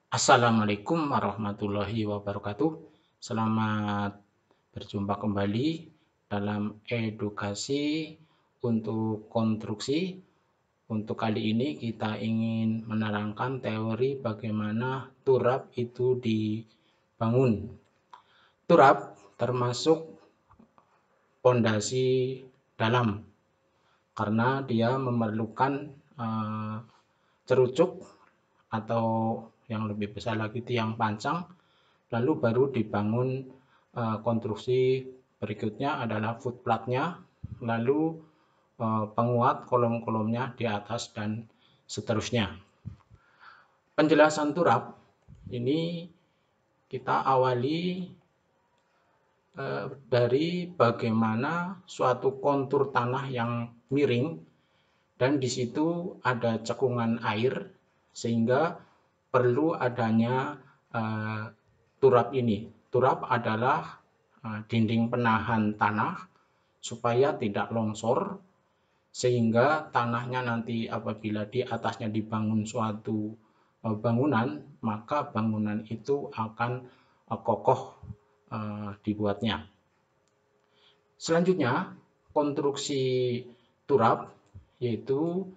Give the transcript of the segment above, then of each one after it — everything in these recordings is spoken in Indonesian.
Assalamualaikum warahmatullahi wabarakatuh. Selamat berjumpa kembali dalam edukasi untuk konstruksi. Untuk kali ini kita ingin menerangkan teori bagaimana turap itu dibangun. Turap termasuk pondasi dalam karena dia memerlukan cerucuk atau yang lebih besar lagi tiang pancang, lalu baru dibangun konstruksi berikutnya adalah footplatnya, lalu penguat kolom-kolomnya di atas dan seterusnya. Penjelasan turap ini kita awali dari bagaimana suatu kontur tanah yang miring dan di situ ada cekungan air sehingga perlu adanya turap ini. Turap adalah dinding penahan tanah supaya tidak longsor sehingga tanahnya nanti apabila di atasnya dibangun suatu bangunan, maka bangunan itu akan kokoh dibuatnya. Selanjutnya, konstruksi turap yaitu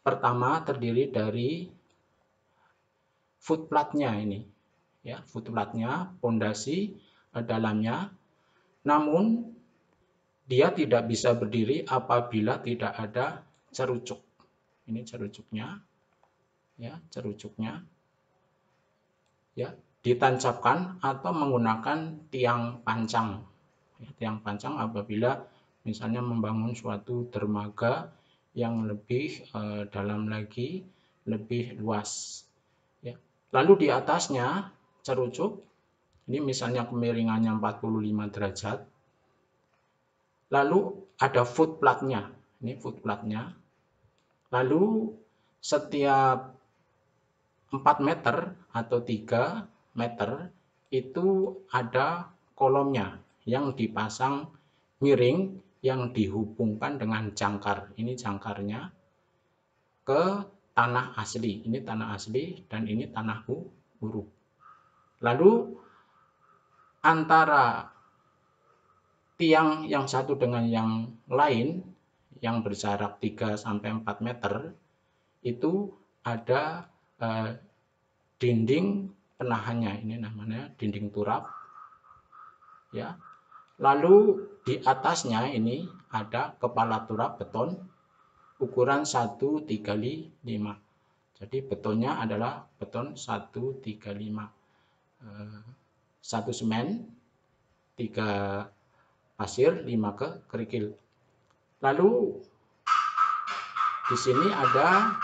pertama terdiri dari footplatnya ini, ya, footplatnya, pondasi dalamnya. Namun dia tidak bisa berdiri apabila tidak ada cerucuk. Ini cerucuknya, ya, cerucuknya, ya, ditancapkan atau menggunakan tiang pancang. Ya, tiang pancang apabila misalnya membangun suatu dermaga yang lebih dalam lagi, lebih luas. Ya. Lalu di atasnya cerucuk, ini misalnya kemiringannya 45 derajat. Lalu ada footplatnya, ini footplatnya. Lalu setiap 4 meter atau 3 meter itu ada kolomnya yang dipasang miring yang dihubungkan dengan jangkar. Ini jangkarnya ke tanah asli. Ini tanah asli dan ini tanah huruf. Lalu antara tiang yang satu dengan yang lain yang berjarak 3-4 meter itu ada dinding penahannya. Ini namanya dinding turap. Ya. Lalu di atasnya ini ada kepala turap beton ukuran 135. Jadi betonnya adalah beton 135. 1 semen, 3 pasir, 5 kerikil. Lalu di sini ada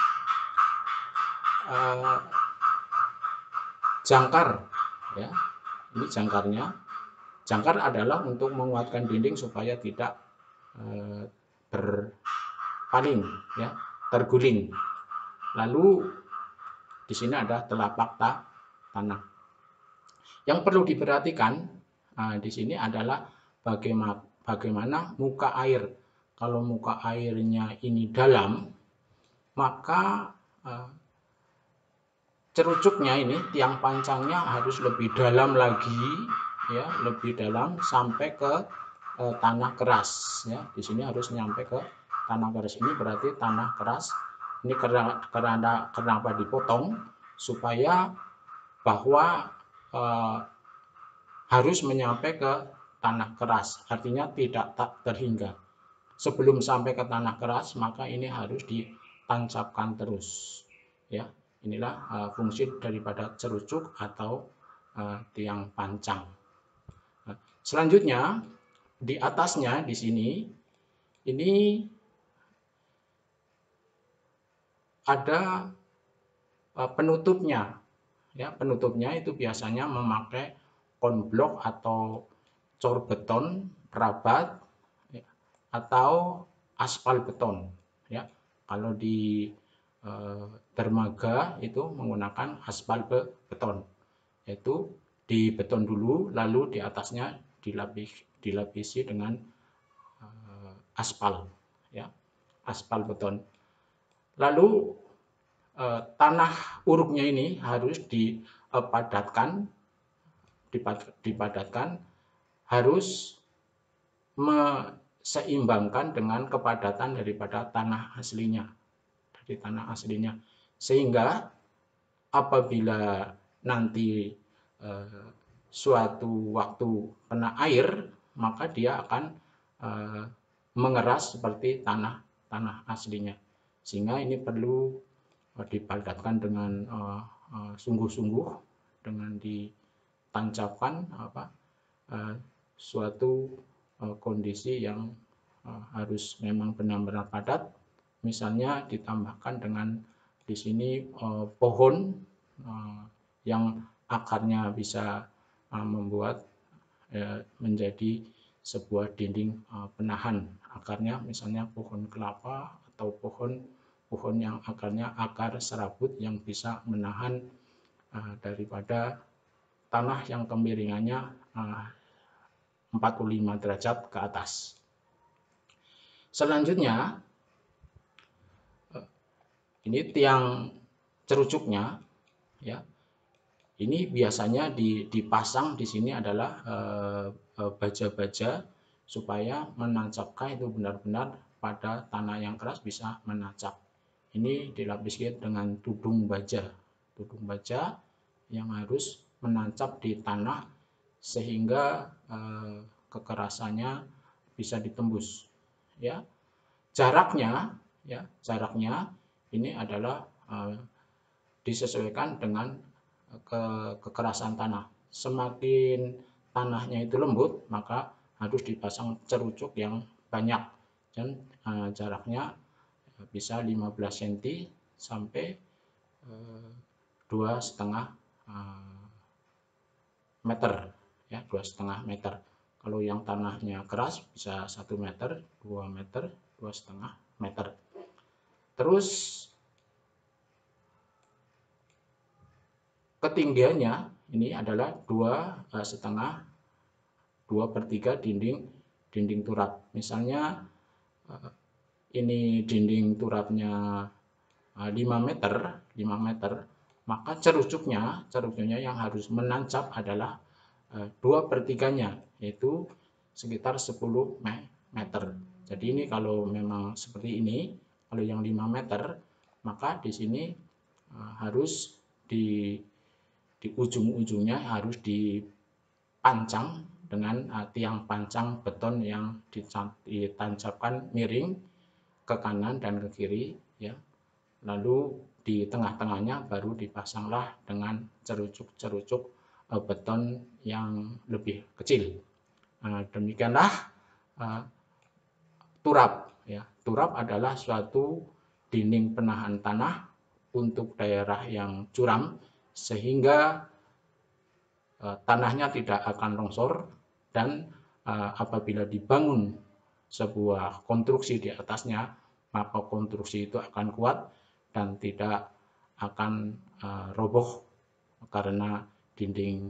jangkar, ya. Ini jangkarnya. Jangkar adalah untuk menguatkan dinding supaya tidak berpaling, ya, terguling. Lalu di sini ada telapak tanah. Yang perlu diperhatikan di sini adalah bagaimana muka air. Kalau muka airnya ini dalam, maka cerucuknya ini, tiang pancangnya harus lebih dalam lagi, ya, lebih dalam sampai ke tanah keras, ya. Di sini harus nyampe ke tanah keras. Ini berarti tanah keras. Ini kenapa dipotong supaya bahwa harus menyampai ke tanah keras, artinya tidak terhingga. Sebelum sampai ke tanah keras, maka ini harus ditancapkan terus, ya. Inilah fungsi daripada cerucuk atau tiang pancang. Selanjutnya di atasnya di sini ini ada penutupnya, ya. Penutupnya itu biasanya memakai konblok atau cor beton rabat, ya, atau aspal beton, ya. Kalau di dermaga itu menggunakan aspal beton, yaitu di beton dulu lalu di atasnya dilapisi dengan aspal, ya, aspal beton. Lalu tanah uruknya ini harus dipadatkan harus seimbangkan dengan kepadatan daripada tanah aslinya, sehingga apabila nanti suatu waktu kena air, maka dia akan mengeras seperti tanah aslinya. Sehingga ini perlu dipadatkan dengan sungguh-sungguh, dengan ditancapkan suatu kondisi yang harus memang benar-benar padat. Misalnya ditambahkan dengan di sini pohon yang akarnya bisa membuat menjadi sebuah dinding penahan. Akarnya misalnya pohon kelapa atau pohon yang akarnya akar serabut yang bisa menahan daripada tanah yang kemiringannya 45 derajat ke atas. Selanjutnya, ini tiang cerucuknya, ya. Ini biasanya dipasang di sini adalah baja-baja supaya menancapkan itu benar-benar pada tanah yang keras bisa menancap. Ini dilapisi dengan tudung baja yang harus menancap di tanah sehingga kekerasannya bisa ditembus. Ya, jaraknya ini adalah disesuaikan dengan kekerasan tanah. Semakin tanahnya itu lembut, maka harus dipasang cerucuk yang banyak, dan jaraknya bisa 15 cm sampai 2,5 meter, ya, 2,5 meter. Kalau yang tanahnya keras bisa 1 meter, 2 meter, 2,5 meter. Terus ketinggiannya ini adalah 2,5/3 dinding turap. Misalnya ini dinding turapnya 5 meter, maka cerucuknya yang harus menancap adalah 2/3-nya, yaitu sekitar 10 meter. Jadi ini kalau memang seperti ini, kalau yang 5 meter, maka di sini harus di ujung-ujungnya harus dipancang dengan tiang pancang beton yang ditancapkan miring ke kanan dan ke kiri, ya. Lalu di tengah-tengahnya baru dipasanglah dengan cerucuk beton yang lebih kecil. Demikianlah turap, ya. Turap adalah suatu dinding penahan tanah untuk daerah yang curam, sehingga tanahnya tidak akan longsor, dan apabila dibangun sebuah konstruksi di atasnya, maka konstruksi itu akan kuat dan tidak akan roboh karena dinding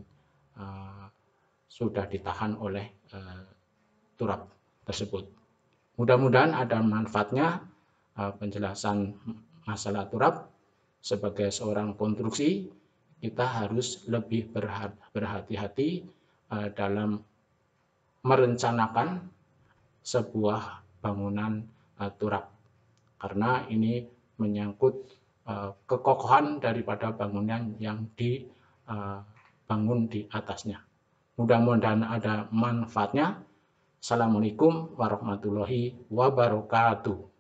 sudah ditahan oleh turap tersebut. Mudah-mudahan ada manfaatnya penjelasan masalah turap. Sebagai seorang konstruksi, kita harus lebih berhati-hati dalam merencanakan sebuah bangunan turap, karena ini menyangkut kekokohan daripada bangunan yang dibangun di atasnya. Mudah-mudahan ada manfaatnya. Assalamualaikum warahmatullahi wabarakatuh.